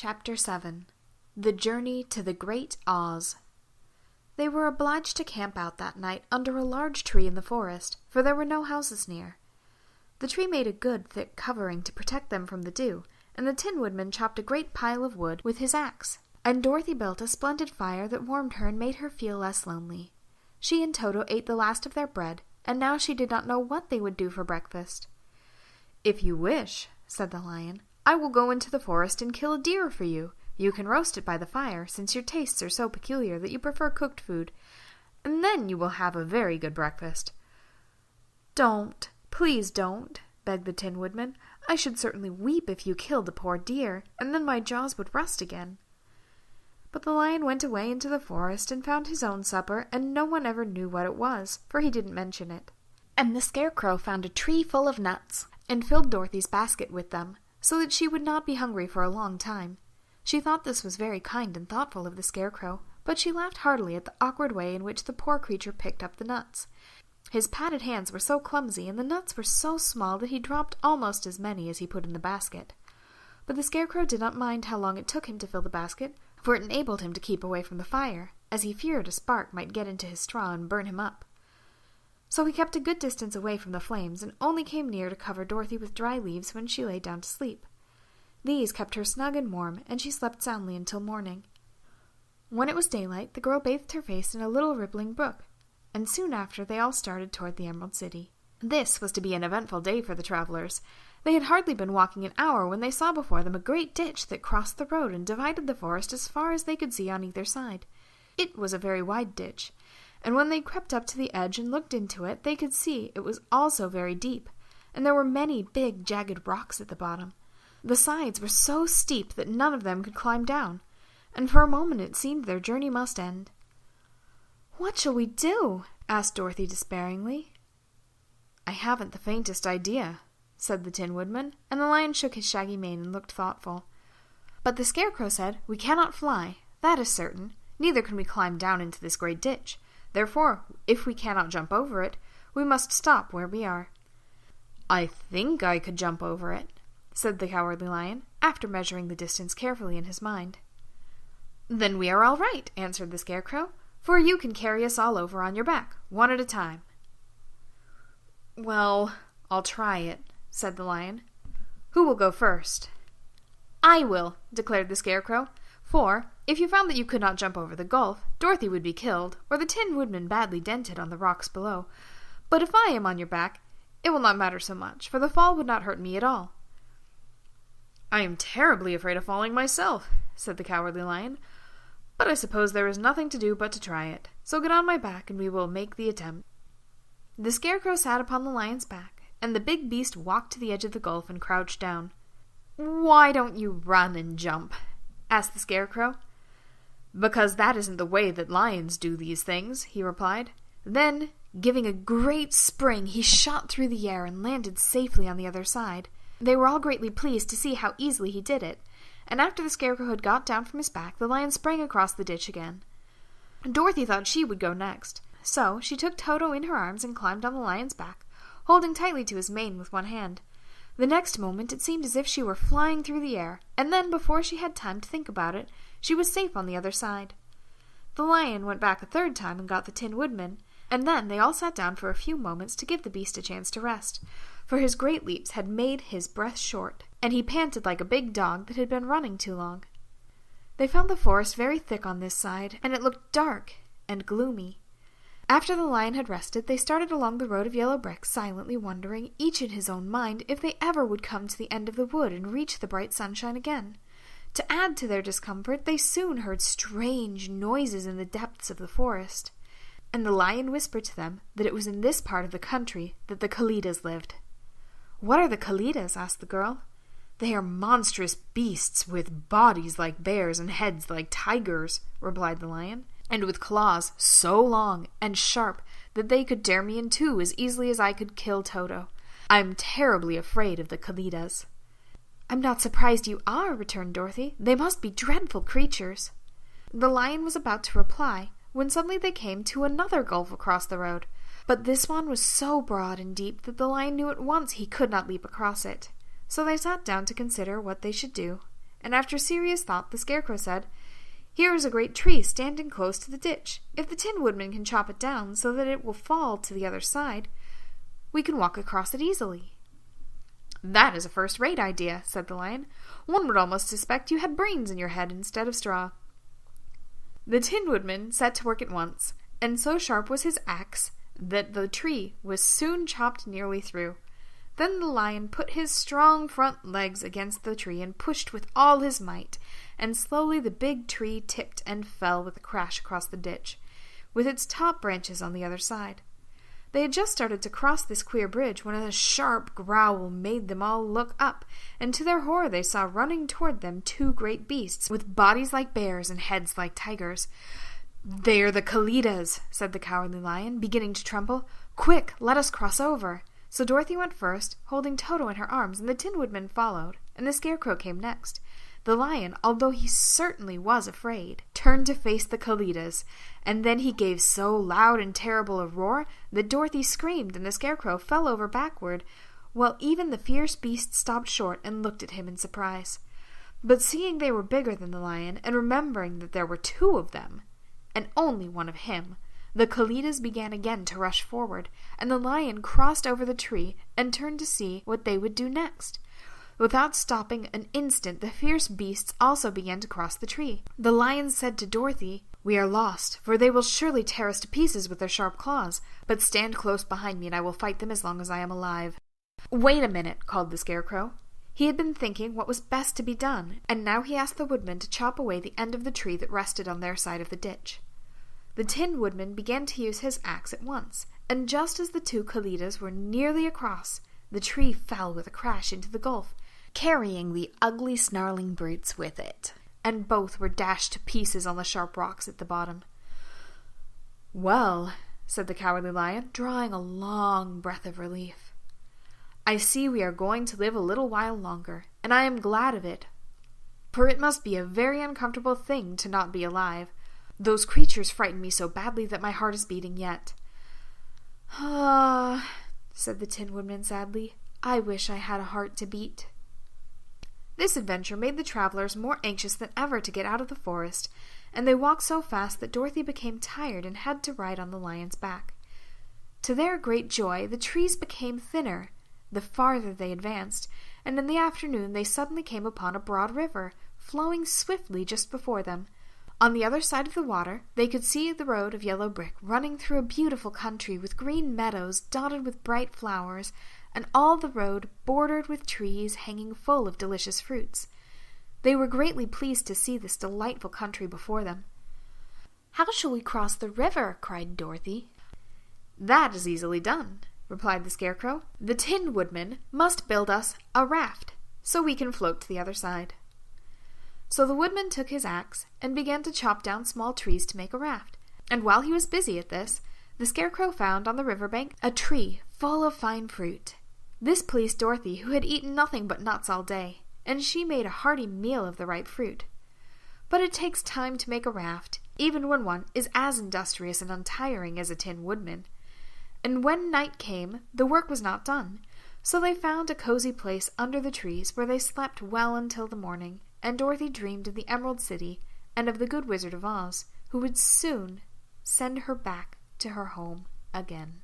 Chapter 7. The Journey to the Great Oz. They were obliged to camp out that night under a large tree in the forest, for there were no houses near. The tree made a good, thick covering to protect them from the dew, and the Tin Woodman chopped a great pile of wood with his axe, and Dorothy built a splendid fire that warmed her and made her feel less lonely. She and Toto ate the last of their bread, and now she did not know what they would do for breakfast. "If you wish," said the Lion, "I will go into the forest and kill a deer for you. You can roast it by the fire, since your tastes are so peculiar that you prefer cooked food, and then you will have a very good breakfast." "Don't, please don't," begged the Tin Woodman. "I should certainly weep if you killed the poor deer, and then my jaws would rust again." But the Lion went away into the forest and found his own supper, and no one ever knew what it was, for he didn't mention it. And the Scarecrow found a tree full of nuts, and filled Dorothy's basket with them, so that she would not be hungry for a long time. She thought this was very kind and thoughtful of the Scarecrow, but she laughed heartily at the awkward way in which the poor creature picked up the nuts. His padded hands were so clumsy, and the nuts were so small that he dropped almost as many as he put in the basket. But the Scarecrow did not mind how long it took him to fill the basket, for it enabled him to keep away from the fire, as he feared a spark might get into his straw and burn him up. So he kept a good distance away from the flames, and only came near to cover Dorothy with dry leaves when she lay down to sleep. These kept her snug and warm, and she slept soundly until morning. When it was daylight, the girl bathed her face in a little rippling brook, and soon after they all started toward the Emerald City. This was to be an eventful day for the travelers. They had hardly been walking an hour when they saw before them a great ditch that crossed the road and divided the forest as far as they could see on either side. It was a very wide ditch, and when they crept up to the edge and looked into it, they could see it was also very deep, and there were many big, jagged rocks at the bottom. The sides were so steep that none of them could climb down, and for a moment it seemed their journey must end. "What shall we do?" asked Dorothy despairingly. "I haven't the faintest idea," said the Tin Woodman, and the Lion shook his shaggy mane and looked thoughtful. But the Scarecrow said, "We cannot fly, that is certain. Neither can we climb down into this great ditch. Therefore, if we cannot jump over it, we must stop where we are." "I think I could jump over it," said the Cowardly Lion, after measuring the distance carefully in his mind. "Then we are all right," answered the Scarecrow, "for you can carry us all over on your back, one at a time." "Well, I'll try it," said the Lion. "Who will go first?" "I will," declared the Scarecrow, "for, if you found that you could not jump over the gulf, Dorothy would be killed, or the Tin Woodman badly dented on the rocks below. But if I am on your back, it will not matter so much, for the fall would not hurt me at all." "I am terribly afraid of falling myself," said the Cowardly Lion, "but I suppose there is nothing to do but to try it. So get on my back, and we will make the attempt." The Scarecrow sat upon the Lion's back, and the big beast walked to the edge of the gulf and crouched down. "Why don't you run and jump?" asked the Scarecrow. "Because that isn't the way that lions do these things," he replied. Then, giving a great spring, he shot through the air and landed safely on the other side. They were all greatly pleased to see how easily he did it, and after the Scarecrow had got down from his back, the Lion sprang across the ditch again. Dorothy thought she would go next, so she took Toto in her arms and climbed on the Lion's back, holding tightly to his mane with one hand. The next moment it seemed as if she were flying through the air, and then, before she had time to think about it, she was safe on the other side. The Lion went back a third time and got the Tin Woodman, and then they all sat down for a few moments to give the beast a chance to rest, for his great leaps had made his breath short, and he panted like a big dog that had been running too long. They found the forest very thick on this side, and it looked dark and gloomy. After the Lion had rested, they started along the road of yellow bricks, silently wondering, each in his own mind, if they ever would come to the end of the wood and reach the bright sunshine again. To add to their discomfort, they soon heard strange noises in the depths of the forest, and the Lion whispered to them that it was in this part of the country that the Kalidas lived. "What are the Kalidas?" asked the girl. "They are monstrous beasts with bodies like bears and heads like tigers," replied the Lion, "and with claws so long and sharp that they could tear me in two as easily as I could kill Toto. I'm terribly afraid of the Kalidas." "I'm not surprised you are," returned Dorothy. "They must be dreadful creatures." The Lion was about to reply, when suddenly they came to another gulf across the road, but this one was so broad and deep that the Lion knew at once he could not leap across it. So they sat down to consider what they should do, and after serious thought the Scarecrow said, "Here is a great tree standing close to the ditch. If the Tin Woodman can chop it down so that it will fall to the other side, we can walk across it easily." "That is a first-rate idea," said the Lion. "One would almost suspect you had brains in your head instead of straw." The Tin Woodman set to work at once, and so sharp was his axe that the tree was soon chopped nearly through. Then the Lion put his strong front legs against the tree and pushed with all his might, and slowly the big tree tipped and fell with a crash across the ditch, with its top branches on the other side. They had just started to cross this queer bridge when a sharp growl made them all look up, and to their horror they saw running toward them two great beasts, with bodies like bears and heads like tigers. "They are the Kallidas," said the Cowardly Lion, beginning to tremble. "Quick, let us cross over." So Dorothy went first, holding Toto in her arms, and the Tin Woodman followed, and the Scarecrow came next. The Lion, although he certainly was afraid, turned to face the Kallidas, and then he gave so loud and terrible a roar that Dorothy screamed and the Scarecrow fell over backward, while even the fierce beast stopped short and looked at him in surprise. But seeing they were bigger than the Lion, and remembering that there were two of them, and only one of him, the Kallidas began again to rush forward, and the Lion crossed over the tree and turned to see what they would do next. Without stopping an instant, the fierce beasts also began to cross the tree. The Lion said to Dorothy, "We are lost, for they will surely tear us to pieces with their sharp claws, but stand close behind me and I will fight them as long as I am alive." "Wait a minute," called the Scarecrow. He had been thinking what was best to be done, and now he asked the Woodman to chop away the end of the tree that rested on their side of the ditch. The Tin Woodman began to use his axe at once, and just as the two Kallidas were nearly across, the tree fell with a crash into the gulf, carrying the ugly snarling brutes with it, and both were dashed to pieces on the sharp rocks at the bottom. "Well," said the Cowardly Lion, drawing a long breath of relief, "I see we are going to live a little while longer, and I am glad of it, for it must be a very uncomfortable thing to not be alive. Those creatures frightened me so badly that my heart is beating yet." "Ah," said the Tin Woodman sadly, "I wish I had a heart to beat." This adventure made the travelers more anxious than ever to get out of the forest, and they walked so fast that Dorothy became tired and had to ride on the Lion's back. To their great joy, the trees became thinner the farther they advanced, and in the afternoon they suddenly came upon a broad river, flowing swiftly just before them. On the other side of the water, they could see the road of yellow brick running through a beautiful country with green meadows dotted with bright flowers, and all the road bordered with trees hanging full of delicious fruits. They were greatly pleased to see this delightful country before them. "How shall we cross the river?" cried Dorothy. "That is easily done," replied the Scarecrow. "The Tin Woodman must build us a raft, so we can float to the other side." So the Woodman took his axe and began to chop down small trees to make a raft, and while he was busy at this, the Scarecrow found on the river bank a tree full of fine fruit. This pleased Dorothy, who had eaten nothing but nuts all day, and she made a hearty meal of the ripe fruit. But it takes time to make a raft, even when one is as industrious and untiring as a Tin Woodman. And when night came, the work was not done, so they found a cozy place under the trees where they slept well until the morning, and Dorothy dreamed of the Emerald City and of the Good Wizard of Oz, who would soon send her back to her home again.